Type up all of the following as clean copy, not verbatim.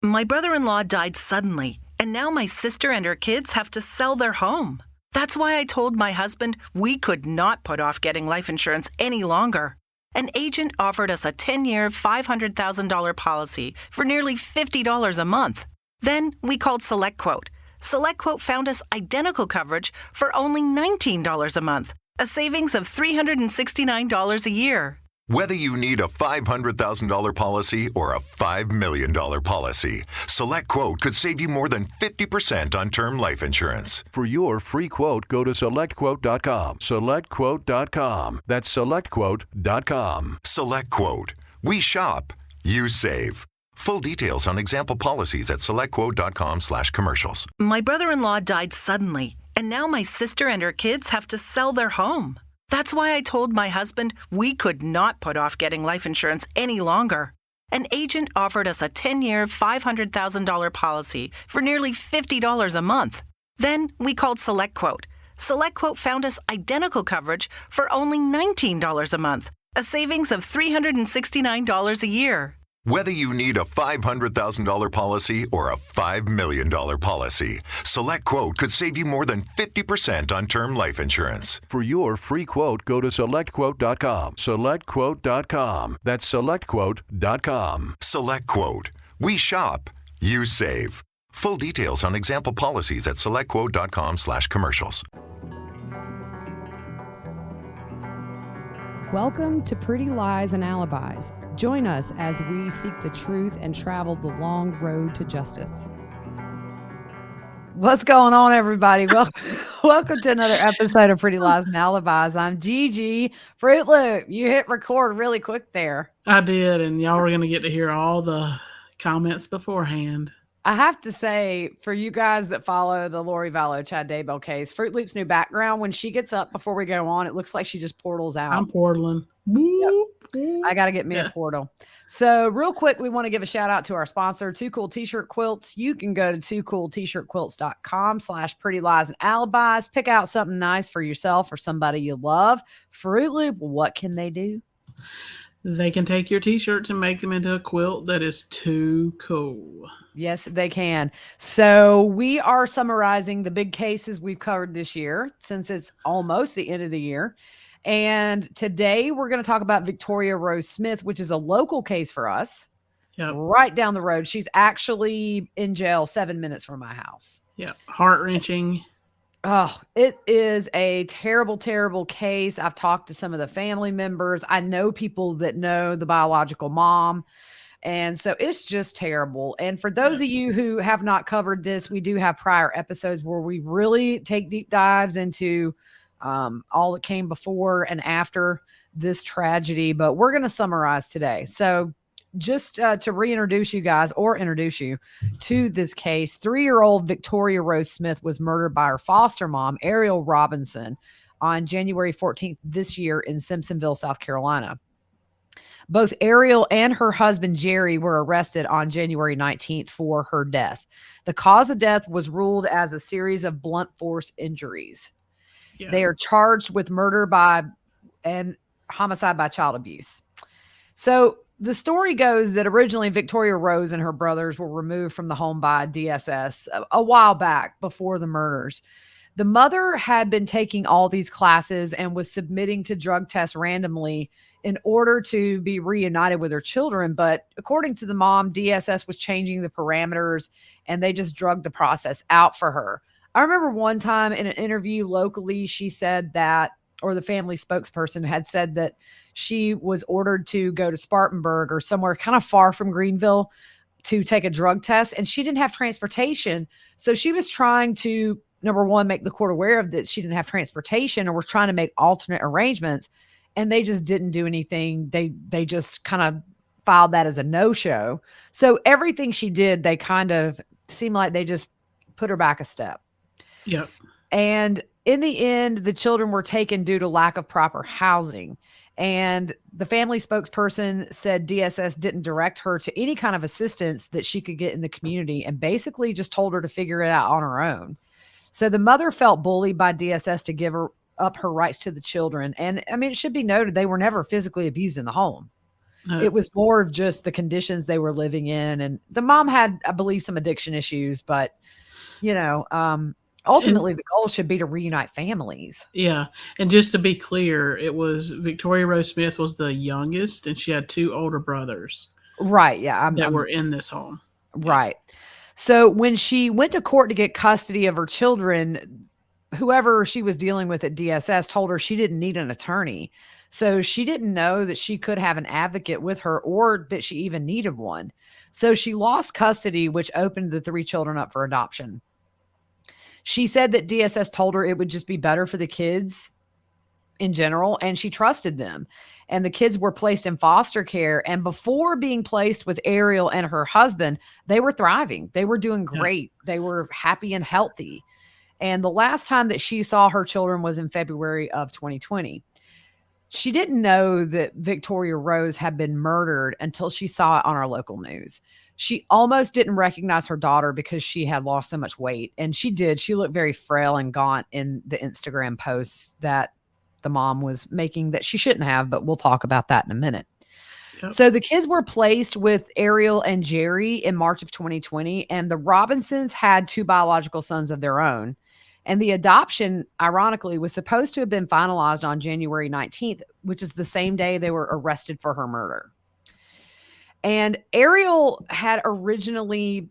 My brother-in-law died suddenly, and now my sister and her kids have to sell their home. That's why I told my husband we could not put off getting life insurance any longer. An agent offered us a 10-year, $500,000 policy for nearly $50 a month. Then we called SelectQuote. SelectQuote found us identical coverage for only $19 a month, a savings of $369 a year. Whether you need a $500,000 policy or a $5 million policy, SelectQuote could save you more than 50% on term life insurance. For your free quote, go to SelectQuote.com. SelectQuote.com. That's SelectQuote.com. SelectQuote. We shop, you save. Full details on example policies at SelectQuote.com/commercials. My brother-in-law died suddenly, and now my sister and her kids have to sell their home. That's why I told my husband we could not put off getting life insurance any longer. An agent offered us a 10-year, $500,000 policy for nearly $50 a month. Then we called SelectQuote. SelectQuote found us identical coverage for only $19 a month, a savings of $369 a year. Whether you need a $500,000 policy or a $5 million policy, SelectQuote could save you more than 50% on term life insurance. For your free quote, go to SelectQuote.com. SelectQuote.com. That's SelectQuote.com. SelectQuote. We shop, you save. Full details on example policies at SelectQuote.com/commercials. Welcome to Pretty Lies and Alibis. Join us as we seek the truth and travel the long road to justice. What's going on, everybody? Welcome to another episode of Pretty Lies and Alibis. I'm Gigi Fruit Loop. You hit record really quick there. I did, and y'all were going to get to hear all the comments beforehand. I have to say, for you guys that follow the Lori Vallow, Chad Daybell case, Fruit Loop's new background, when she gets up before we go on, it looks like she just portals out. I'm portaling. Yep. I got to get me a portal. So real quick, we want to give a shout out to our sponsor, Too Cool T-Shirt Quilts. You can go to toocooltshirtquilts.com/pretty lies and alibis. Pick out something nice for yourself or somebody you love. Fruit Loop, what can they do? They can take your T-shirts and make them into a quilt that is too cool. Yes, they can. So we are summarizing the big cases we've covered this year since it's almost the end of the year. And today we're going to talk about Victoria Rose Smith, which is a local case for us. Yep. Right down the road. She's actually in jail 7 minutes from my house. Yeah. Heart-wrenching. Oh, it is a terrible, terrible case. I've talked to some of the family members. I know people that know the biological mom. And so it's just terrible. And for those of you who have not covered this, we do have prior episodes where we really take deep dives into all that came before and after this tragedy. But we're going to summarize today. So just to reintroduce you guys or introduce you to this case, 3-year-old Victoria Rose Smith was murdered by her foster mom, Ariel Robinson, on January 14th this year in Simpsonville, South Carolina. Both Ariel and her husband, Jerry, were arrested on January 19th for her death. The cause of death was ruled as a series of blunt force injuries. Yeah. They are charged with murder and homicide by child abuse. So the story goes that originally Victoria Rose and her brothers were removed from the home by DSS a while back before the murders. The mother had been taking all these classes and was submitting to drug tests randomly in order to be reunited with her children. But according to the mom, DSS was changing the parameters and they just drugged the process out for her. I remember one time in an interview locally, she said that, or the family spokesperson had said that she was ordered to go to Spartanburg or somewhere kind of far from Greenville to take a drug test. And she didn't have transportation. So she was trying to, number one, make the court aware of that she didn't have transportation, or was trying to make alternate arrangements. And they just didn't do anything. They just kind of filed that as a no-show. So everything she did, they kind of seemed like they just put her back a step. Yep. And in the end, the children were taken due to lack of proper housing. And the family spokesperson said DSS didn't direct her to any kind of assistance that she could get in the community and basically just told her to figure it out on her own. So the mother felt bullied by DSS to give up her rights to the children. And I mean, it should be noted, they were never physically abused in the home. It was more of just the conditions they were living in. And the mom had, I believe, some addiction issues, but ultimately the goal should be to reunite families. Yeah. And just to be clear, it was Victoria Rose Smith was the youngest, and she had 2 older brothers. Right. Yeah. That were in this home. Right. So when she went to court to get custody of her children, whoever she was dealing with at DSS told her she didn't need an attorney. So she didn't know that she could have an advocate with her or that she even needed one. So she lost custody, which opened the 3 children up for adoption. She said that DSS told her it would just be better for the kids in general, and she trusted them. And the kids were placed in foster care. And before being placed with Ariel and her husband, they were thriving. They were doing great. Yeah. They were happy and healthy. And the last time that she saw her children was in February of 2020. She didn't know that Victoria Rose had been murdered until she saw it on our local news. She almost didn't recognize her daughter because she had lost so much weight. And she did. She looked very frail and gaunt in the Instagram posts that the mom was making that she shouldn't have, but we'll talk about that in a minute. Yep. So the kids were placed with Ariel and Jerry in March of 2020, and the Robinsons had 2 biological sons of their own. And the adoption, ironically, was supposed to have been finalized on January 19th, which is the same day they were arrested for her murder. And Ariel had originally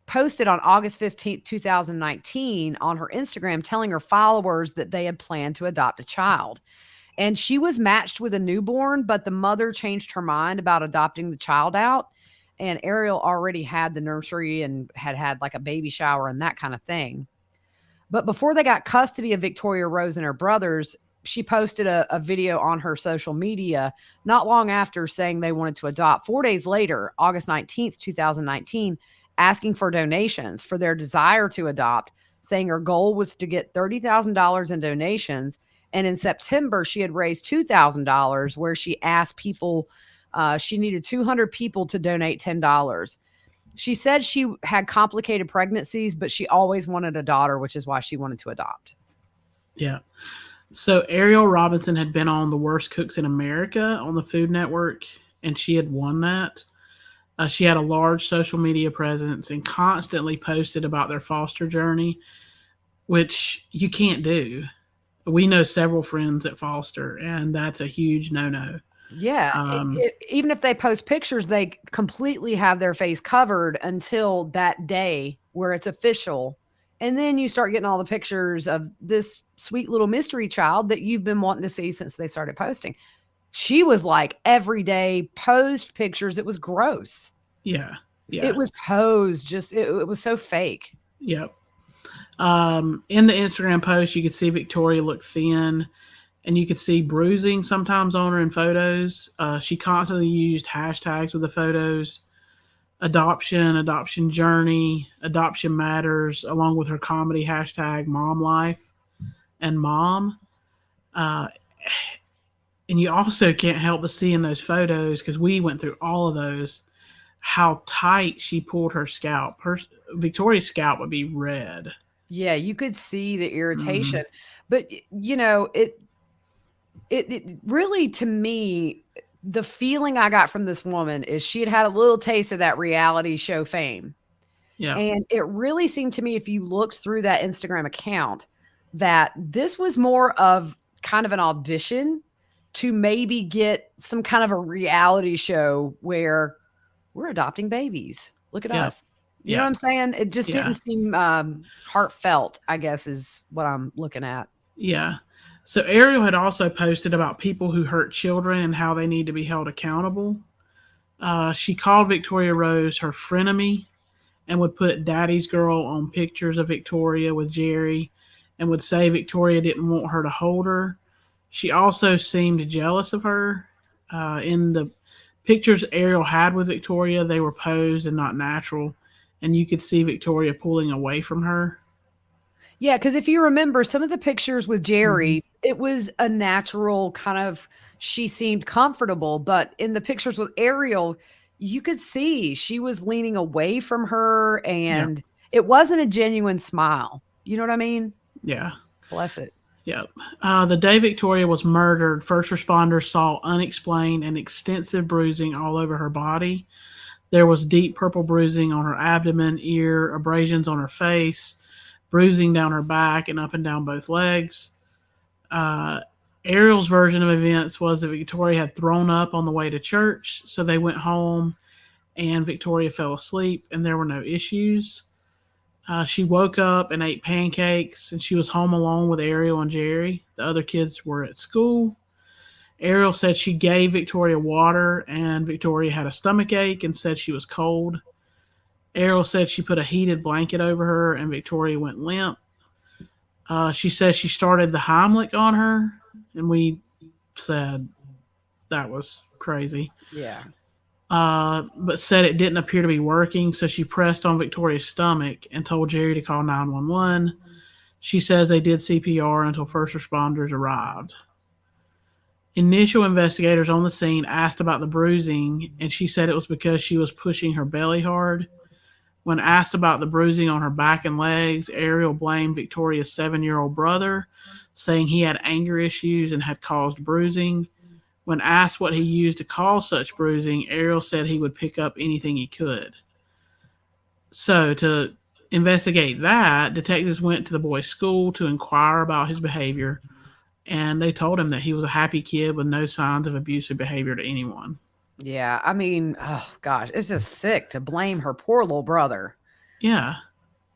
posted on August 15th, 2019 on her Instagram telling her followers that they had planned to adopt a child. And she was matched with a newborn, but the mother changed her mind about adopting the child out. And Ariel already had the nursery and had like a baby shower and that kind of thing. But before they got custody of Victoria Rose and her brothers, she posted a video on her social media not long after saying they wanted to adopt. 4 days later, August 19th, 2019, asking for donations for their desire to adopt, saying her goal was to get $30,000 in donations. And in September, she had raised $2,000 where she asked people, she needed 200 people to donate $10. She said she had complicated pregnancies, but she always wanted a daughter, which is why she wanted to adopt. Yeah. So Ariel Robinson had been on The Worst Cooks in America on the Food Network, and she had won that. She had a large social media presence and constantly posted about their foster journey, which you can't do. We know several friends that foster, and that's a huge no-no. Yeah. Even if they post pictures, they completely have their face covered until that day where it's official. And then you start getting all the pictures of this sweet little mystery child that you've been wanting to see since they started posting. She was like every day posed pictures. It was gross. Yeah. It was posed. It was so fake. Yep. In the Instagram post, you could see Victoria look thin, and you could see bruising sometimes on her in photos. She constantly used hashtags with the photos: adoption journey, adoption matters, along with her comedy hashtag mom life and mom. And you also can't help but see in those photos, because we went through all of those, how tight she pulled her scalp. Victoria's scalp would be red. Yeah, you could see the irritation. But, it really, to me, the feeling I got from this woman is she had a little taste of that reality show fame. Yeah. And it really seemed to me, if you looked through that Instagram account, that this was more of kind of an audition to maybe get some kind of a reality show where we're adopting babies. Look at us. You know what I'm saying? It just didn't seem heartfelt, I guess, is what I'm looking at. Yeah. So Ariel had also posted about people who hurt children and how they need to be held accountable. She called Victoria Rose her frenemy and would put Daddy's Girl on pictures of Victoria with Jerry and would say Victoria didn't want her to hold her. She also seemed jealous of her. In the pictures Ariel had with Victoria, they were posed and not natural, and you could see Victoria pulling away from her. Yeah, because if you remember some of the pictures with Jerry, it was a natural kind of, she seemed comfortable, but in the pictures with Ariel, you could see she was leaning away from her, and it wasn't a genuine smile. You know what I mean? Yeah. Bless it. Yep. The day Victoria was murdered, first responders saw unexplained and extensive bruising all over her body. There was deep purple bruising on her abdomen, ear, abrasions on her face, bruising down her back and up and down both legs. Uh, Ariel's version of events was that Victoria had thrown up on the way to church, so they went home and Victoria fell asleep and there were no issues. She woke up and ate pancakes, and she was home alone with Ariel and Jerry. The other kids were at school. Ariel said she gave Victoria water, and Victoria had a stomach ache and said she was cold. Ariel said she put a heated blanket over her, and Victoria went limp. She says she started the Heimlich on her, and we said that was crazy. Yeah. But said it didn't appear to be working, so she pressed on Victoria's stomach and told Jerry to call 911. She says they did CPR until first responders arrived. Initial investigators on the scene asked about the bruising, and she said it was because she was pushing her belly hard. When asked about the bruising on her back and legs, Ariel blamed Victoria's 7-year-old brother, saying he had anger issues and had caused bruising. When asked what he used to cause such bruising, Ariel said he would pick up anything he could. So to investigate that, detectives went to the boy's school to inquire about his behavior, and they told him that he was a happy kid with no signs of abusive behavior to anyone. Yeah. I mean, oh gosh, it's just sick to blame her poor little brother. Yeah.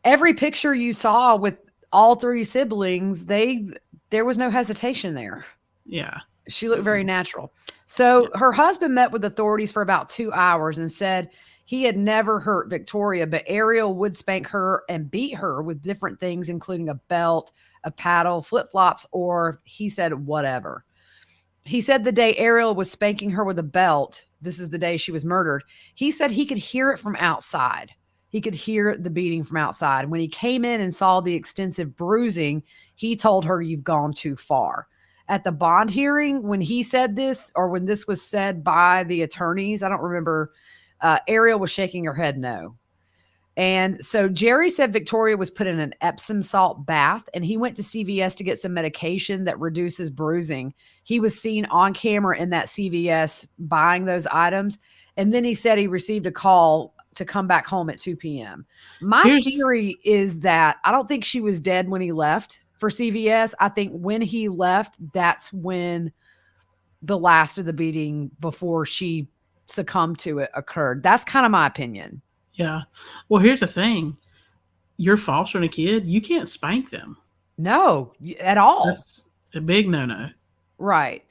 Every picture you saw with all three siblings, there was no hesitation there. Yeah. She looked very natural. So her husband met with authorities for about 2 hours and said he had never hurt Victoria, but Ariel would spank her and beat her with different things, including a belt, a paddle, flip-flops, or he said whatever. He said the day Ariel was spanking her with a belt, this is the day she was murdered, he said he could hear it from outside. He could hear the beating from outside. When he came in and saw the extensive bruising, he told her, "You've gone too far." At the bond hearing, when he said this, or when this was said by the attorneys, I don't remember, Ariel was shaking her head no. And so Jerry said Victoria was put in an Epsom salt bath, and he went to CVS to get some medication that reduces bruising. He was seen on camera in that CVS buying those items. And then he said he received a call to come back home at 2 p.m. My theory is that I don't think she was dead when he left for CVS. I think when he left, that's when the last of the beating before she succumbed to it occurred. That's kind of my opinion. Yeah. Well, here's the thing. You're fostering a kid. You can't spank them. No, at all. That's a big no-no. Right.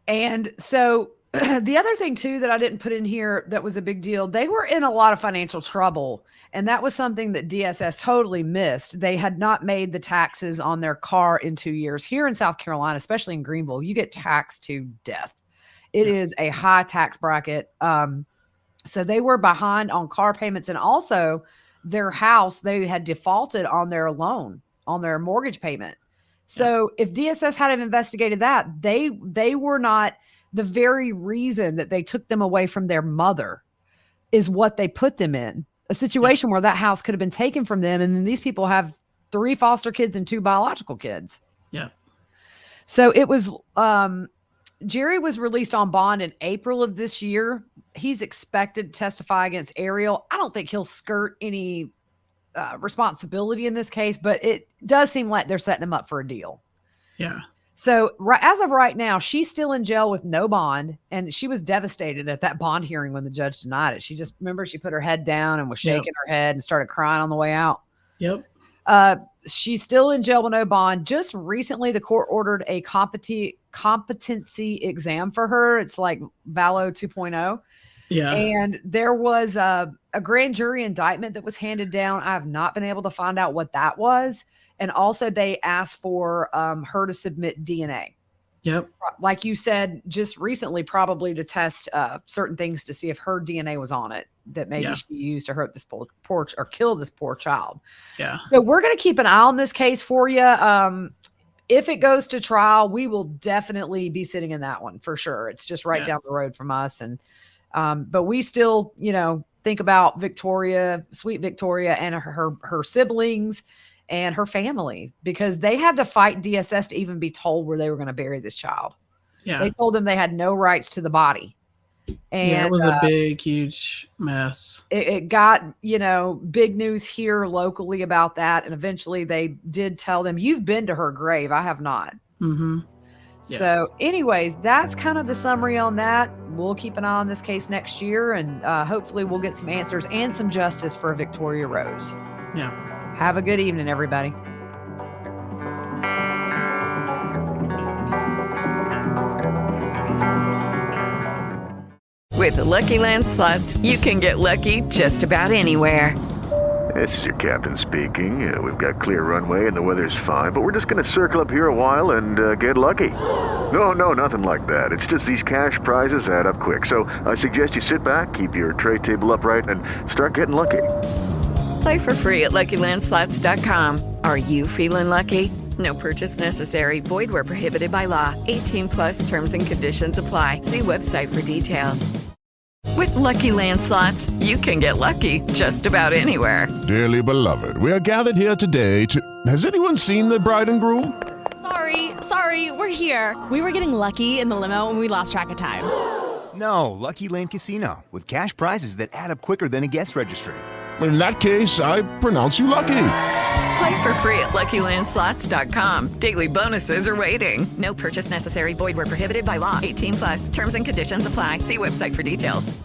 And so the other thing too that I didn't put in here that was a big deal, they were in a lot of financial trouble. And that was something that DSS totally missed. They had not made the taxes on their car in 2 years. Here in South Carolina, especially in Greenville, you get taxed to death. It is a high tax bracket. So they were behind on car payments, and also their house, they had defaulted on their loan, on their mortgage payment. So if DSS had investigated that, they were not the very reason that they took them away from their mother is what they put them in. A situation where that house could have been taken from them. And then these people have 3 foster kids and 2 biological kids. Yeah. So it was, Jerry was released on bond in April of this year. He's expected to testify against Ariel. I don't think he'll skirt any responsibility in this case, but it does seem like they're setting him up for a deal. Yeah. So as of right now, she's still in jail with no bond, and she was devastated at that bond hearing when the judge denied it. She just, remember, she put her head down and was shaking her head and started crying on the way out. Yep. She's still in jail with no bond. Just recently, the court ordered a competency exam for her. It's like Valo 2.0. Yeah. And there was a grand jury indictment that was handed down. I have not been able to find out what that was. And also they asked for her to submit DNA. Yep. Like you said, just recently, probably to test certain things to see if her DNA was on it, that maybe she used to hurt this poor or kill this poor child. Yeah. So we're going to keep an eye on this case for you. If it goes to trial, we will definitely be sitting in that one for sure. It's just right down the road from us. And, but we still, think about Victoria, sweet Victoria, and her siblings. and her family, because they had to fight DSS to even be told where they were going to bury this child. Yeah. They told them they had no rights to the body. And yeah, it was a big, huge mess. It got, big news here locally about that. And eventually they did tell them, you've been to her grave. I have not. Mm-hmm. Yeah. So anyways, that's kind of the summary on that. We'll keep an eye on this case next year, and hopefully we'll get some answers and some justice for Victoria Rose. Yeah. Have a good evening, everybody. With the Lucky Land Slots, you can get lucky just about anywhere. This is your captain speaking. We've got clear runway and the weather's fine, but we're just going to circle up here a while and get lucky. No, nothing like that. It's just these cash prizes add up quick. So I suggest you sit back, keep your tray table upright, and start getting lucky. Play for free at LuckyLandSlots.com. Are you feeling lucky? No purchase necessary. Void where prohibited by law. 18+ terms and conditions apply. See website for details. With Lucky Land Slots, you can get lucky just about anywhere. Dearly beloved, we are gathered here today to... Has anyone seen the bride and groom? Sorry, we're here. We were getting lucky in the limo and we lost track of time. No, Lucky Land Casino, with cash prizes that add up quicker than a guest registry. In that case, I pronounce you lucky. Play for free at LuckyLandSlots.com. Daily bonuses are waiting. No purchase necessary. Void where prohibited by law. 18+. Terms and conditions apply. See website for details.